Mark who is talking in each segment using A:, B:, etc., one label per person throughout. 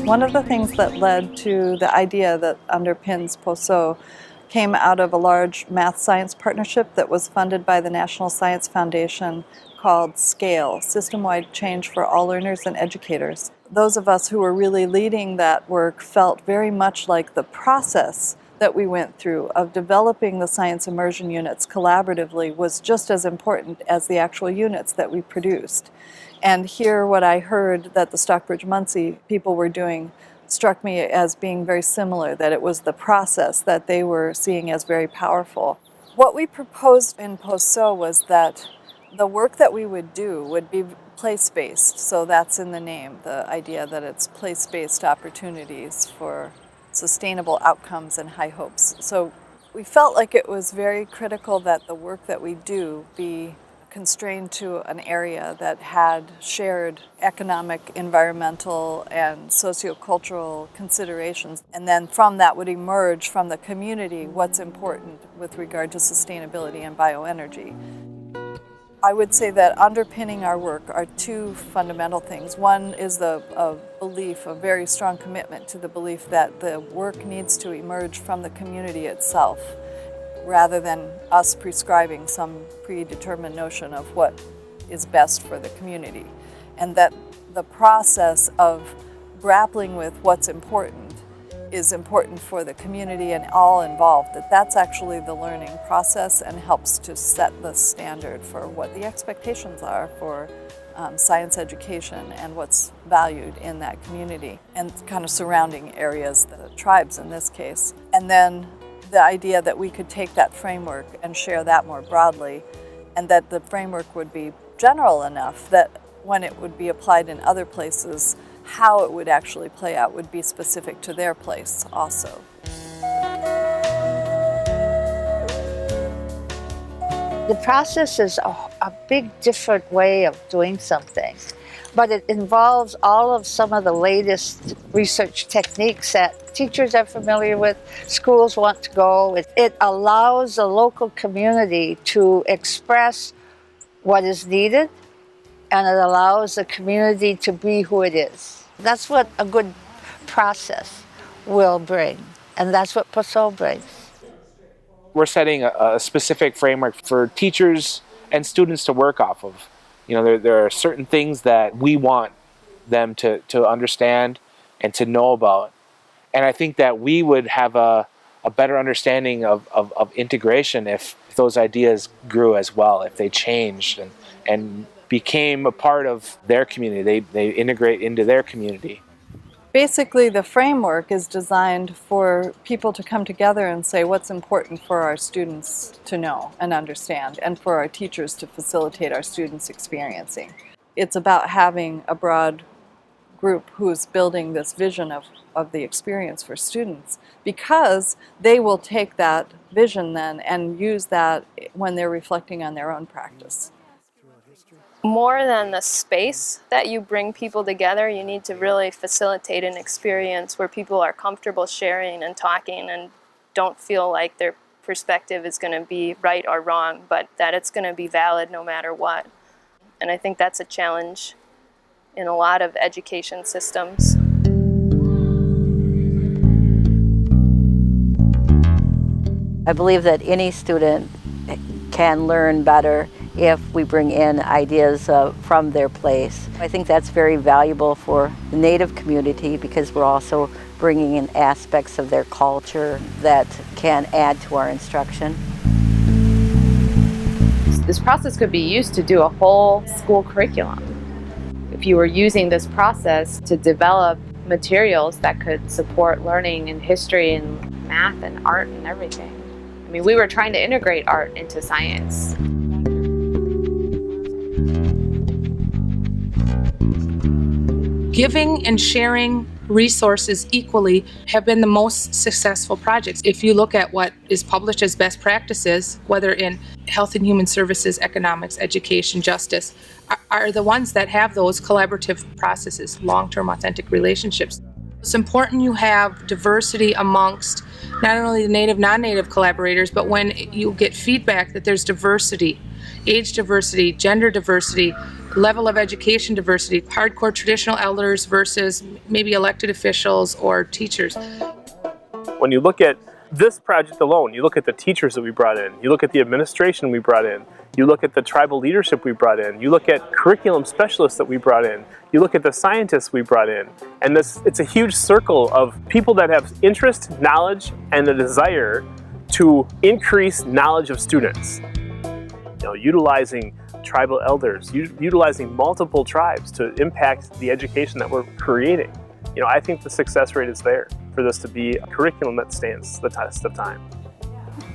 A: One of the things that led to the idea that underpins POSOH came out of a large math-science partnership that was funded by the National Science Foundation called SCALE, System-Wide Change for All Learners and Educators. Those of us who were really leading that work felt very much like the process that we went through of developing the science immersion units collaboratively was just as important as the actual units that we produced. And here what I heard that the Stockbridge-Muncie people were doing struck me as being very similar, that it was the process that they were seeing as very powerful. What we proposed in POSOH was that the work that we would do would be place-based, so that's in the name, the idea that it's place-based opportunities for sustainable outcomes and high hopes. So we felt like it was very critical that the work that we do be constrained to an area that had shared economic, environmental, and sociocultural considerations. And then from that would emerge from the community what's important with regard to sustainability and bioenergy. I would say that underpinning our work are two fundamental things. One is a belief, a very strong commitment to the belief that the work needs to emerge from the community itself, rather than us prescribing some predetermined notion of what is best for the community. And that the process of grappling with what's important is important for the community and all involved, that's actually the learning process and helps to set the standard for what the expectations are for science education and what's valued in that community and kind of surrounding areas, the tribes in this case. And then the idea that we could take that framework and share that more broadly, and that the framework would be general enough that when it would be applied in other places, how it would actually play out would be specific to their place also.
B: The process is a big different way of doing something, but it involves all of some of the latest research techniques that teachers are familiar with, schools want to go. It allows the local community to express what is needed, and it allows the community to be who it is. That's what a good process will bring, and that's what POSOH brings.
C: We're setting a specific framework for teachers and students to work off of. You know, there are certain things that we want them to understand and to know about. And I think that we would have a better understanding of integration if those ideas grew as well, if they changed and became a part of their community. They integrate into their community.
A: Basically, the framework is designed for people to come together and say what's important for our students to know and understand, and for our teachers to facilitate our students experiencing. It's about having a broad group who's building this vision of the experience for students, because they will take that vision then and use that when they're reflecting on their own practice.
D: More than the space that you bring people together, you need to really facilitate an experience where people are comfortable sharing and talking and don't feel like their perspective is going to be right or wrong, but that it's going to be valid no matter what. And I think that's a challenge in a lot of education systems.
B: I believe that any student can learn better if we bring in ideas from their place. I think that's very valuable for the Native community because we're also bringing in aspects of their culture that can add to our instruction.
E: This process could be used to do a whole school curriculum. If you were using this process to develop materials that could support learning in history and math and art and everything. I mean, we were trying to integrate art into science.
F: Giving and sharing resources equally have been the most successful projects. If you look at what is published as best practices, whether in health and human services, economics, education, justice, are the ones that have those collaborative processes, long-term authentic relationships. It's important you have diversity amongst not only the native, non-native collaborators, but when you get feedback that there's diversity, age diversity, gender diversity, level of education diversity, hardcore traditional elders versus maybe elected officials or teachers.
G: When you look at this project alone, you look at the teachers that we brought in, you look at the administration we brought in, you look at the tribal leadership we brought in, you look at curriculum specialists that we brought in, you look at the scientists we brought in, and it's a huge circle of people that have interest, knowledge, and the desire to increase knowledge of students. Utilizing tribal elders, utilizing multiple tribes to impact the education that we're creating. I think the success rate is there for this to be a curriculum that stands the test of time.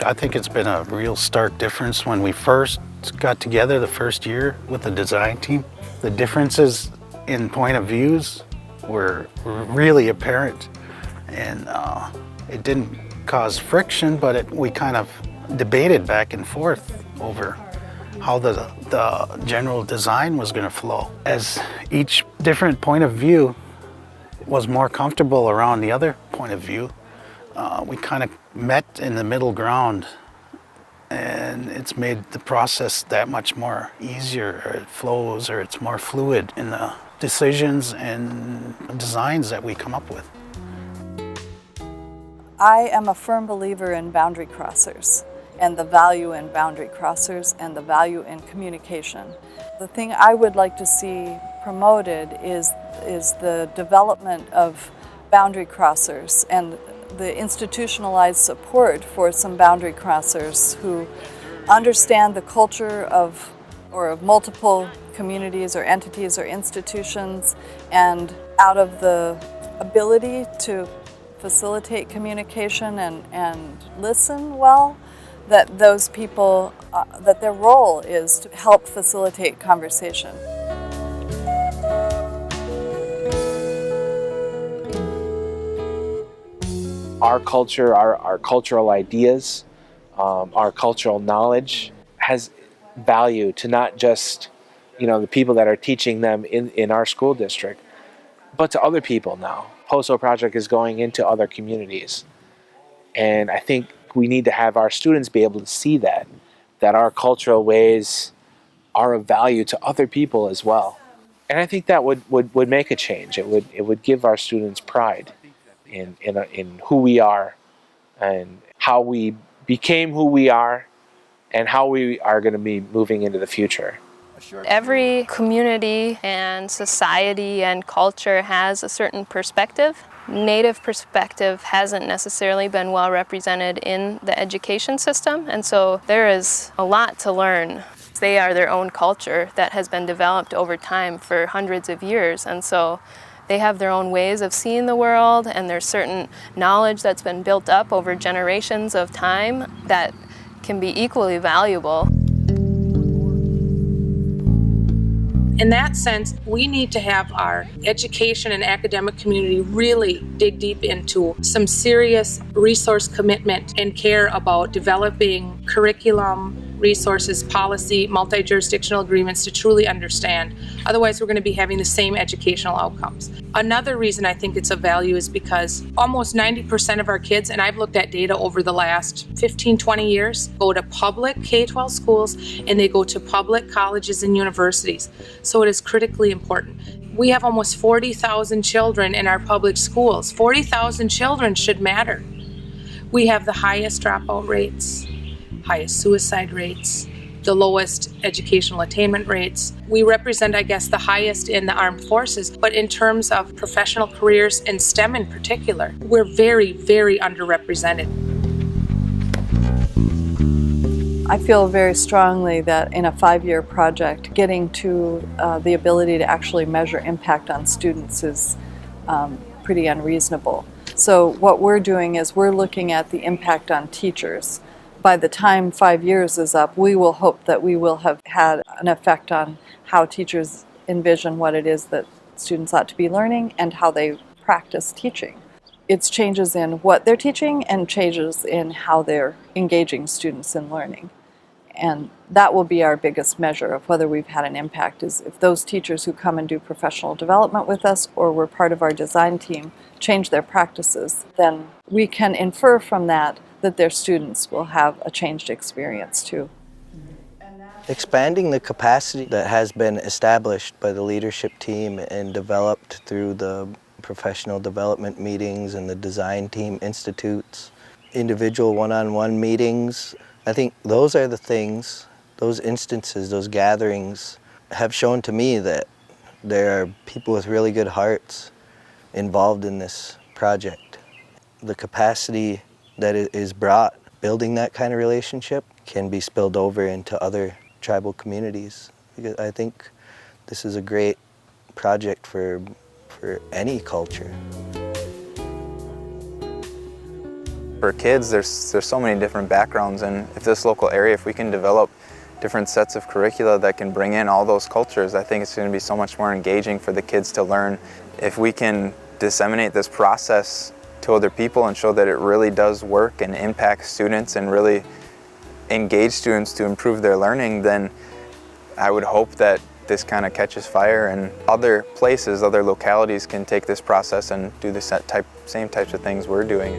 H: I think it's been a real stark difference when we first got together the first year with the design team. The differences in point of views were really apparent, and it didn't cause friction, but we kind of debated back and forth over how the general design was going to flow. As each different point of view was more comfortable around the other point of view, we kind of met in the middle ground, and it's made the process that much more easier, or it flows, or it's more fluid in the decisions and designs that we come up with.
A: I am a firm believer in boundary crossers and the value in boundary crossers and the value in communication. The thing I would like to see promoted is the development of boundary crossers and the institutionalized support for some boundary crossers who understand the culture of multiple communities or entities or institutions, and out of the ability to facilitate communication and listen well, that those people, that their role is to help facilitate conversation.
C: Our culture, our cultural ideas, our cultural knowledge has value to not just the people that are teaching them in our school district, but to other people now. POSOH Project is going into other communities, and I think we need to have our students be able to see that our cultural ways are of value to other people as well. And I think that would make a change. It would give our students pride in who we are and how we became who we are and how we are going to be moving into the future.
D: Every community and society and culture has a certain perspective. Native perspective hasn't necessarily been well represented in the education system, and so there is a lot to learn. They are their own culture that has been developed over time for hundreds of years, and so they have their own ways of seeing the world, and there's certain knowledge that's been built up over generations of time that can be equally valuable.
F: In that sense, we need to have our education and academic community really dig deep into some serious resource commitment and care about developing curriculum, resources, policy, multi-jurisdictional agreements to truly understand. Otherwise, we're going to be having the same educational outcomes. Another reason I think it's of value is because almost 90% of our kids, and I've looked at data over the last 15, 20 years, go to public K-12 schools and they go to public colleges and universities. So it is critically important. We have almost 40,000 children in our public schools. 40,000 children should matter. We have the highest dropout rates, highest suicide rates, the lowest educational attainment rates. We represent, I guess, the highest in the armed forces, but in terms of professional careers and STEM in particular, we're very, very underrepresented.
A: I feel very strongly that in a 5-year project, getting to the ability to actually measure impact on students is pretty unreasonable. So what we're doing is we're looking at the impact on teachers. By the time 5 years is up, we will hope that we will have had an effect on how teachers envision what it is that students ought to be learning and how they practice teaching. It's changes in what they're teaching and changes in how they're engaging students in learning. And that will be our biggest measure of whether we've had an impact, is if those teachers who come and do professional development with us or were part of our design team change their practices, then we can infer from that that their students will have a changed experience too.
I: Expanding the capacity that has been established by the leadership team and developed through the professional development meetings and the design team institutes, individual one-on-one meetings, I think those are the things, those instances, those gatherings have shown to me that there are people with really good hearts involved in this project. The capacity that is brought building that kind of relationship can be spilled over into other tribal communities. Because I think this is a great project for any culture.
J: For kids, there's so many different backgrounds, and if this local area, if we can develop different sets of curricula that can bring in all those cultures, I think it's going to be so much more engaging for the kids to learn. If we can disseminate this process to other people and show that it really does work and impact students and really engage students to improve their learning, then I would hope that this kind of catches fire and other places, other localities can take this process and do the same types of things we're doing.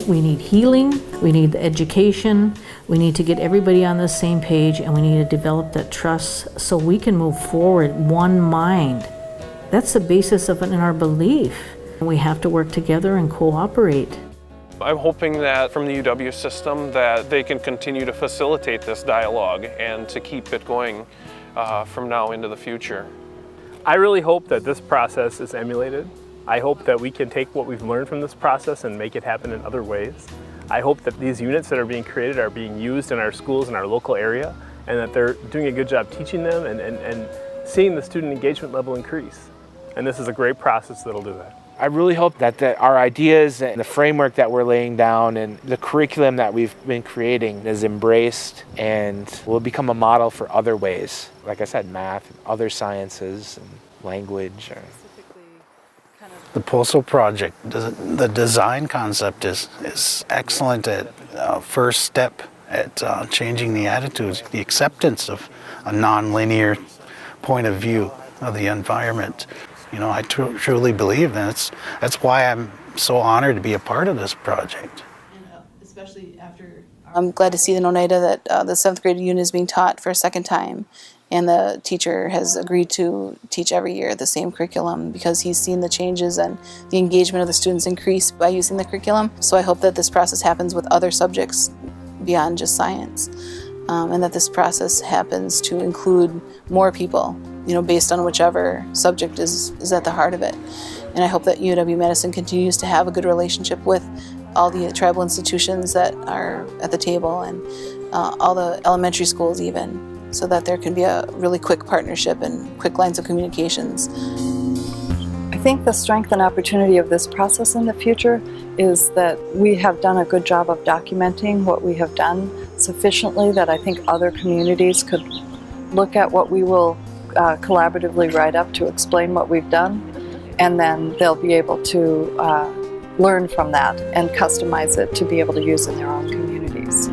K: We need healing, we need education, we need to get everybody on the same page, and we need to develop that trust so we can move forward, one mind. That's the basis of it in our belief. We have to work together and cooperate.
L: I'm hoping that from the UW system that they can continue to facilitate this dialogue and to keep it going from now into the future.
G: I really hope that this process is emulated. I hope that we can take what we've learned from this process and make it happen in other ways. I hope that these units that are being created are being used in our schools in our local area, and that they're doing a good job teaching them and seeing the student engagement level increase. And this is a great process that'll do that.
C: I really hope that our ideas and the framework that we're laying down and the curriculum that we've been creating is embraced and will become a model for other ways. Like I said, math, other sciences, and language.
H: The POSOH Project, the design concept is excellent at first step at changing the attitudes, the acceptance of a non-linear point of view of the environment. You know, I truly believe that's why I'm so honored to be a part of this project.
M: And especially after... I'm glad to see in Oneida that the 7th grade unit is being taught for a second time, and the teacher has agreed to teach every year the same curriculum because he's seen the changes and the engagement of the students increase by using the curriculum. So I hope that this process happens with other subjects beyond just science, and that this process happens to include more people, you know, based on whichever subject is at the heart of it. And I hope that UW-Madison continues to have a good relationship with all the tribal institutions that are at the table and all the elementary schools even, so that there can be a really quick partnership and quick lines of communications.
A: I think the strength and opportunity of this process in the future is that we have done a good job of documenting what we have done sufficiently that I think other communities could look at what we will collaboratively write up to explain what we've done, and then they'll be able to learn from that and customize it to be able to use in their own communities.